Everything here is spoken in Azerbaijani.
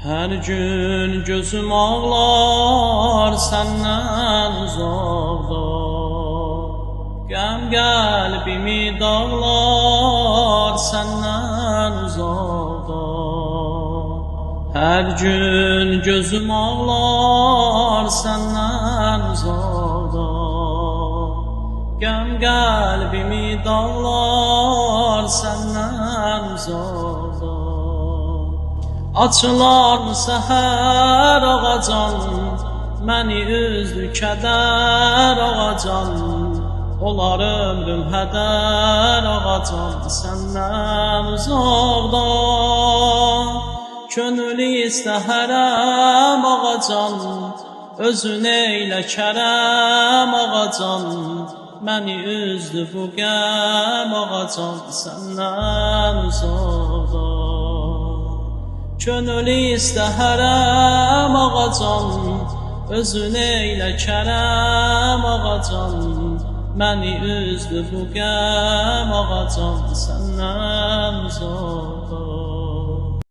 Her gün gözüm ağlar senden uzakda, Gəm qəlbimi dağlar senden uzakda. Her gün gözüm ağlar senden uzakda, Gəm qəlbimi dağlar senden uzakda. Açılar səhər ağacan, məni üzdü kədər ağacan. Olar ömrüm hədər ağacan, səndən uzaqda. Könül istəhərəm ağacan, özün eylə kərəm ağacan. Məni üzdü bu qəm ağacan, səndən uzaqda. Könül istəhərəm ağacan, özün eylə kərəm ağacan. Məni üzdü bu qəm ağacan, səndən uzaqda.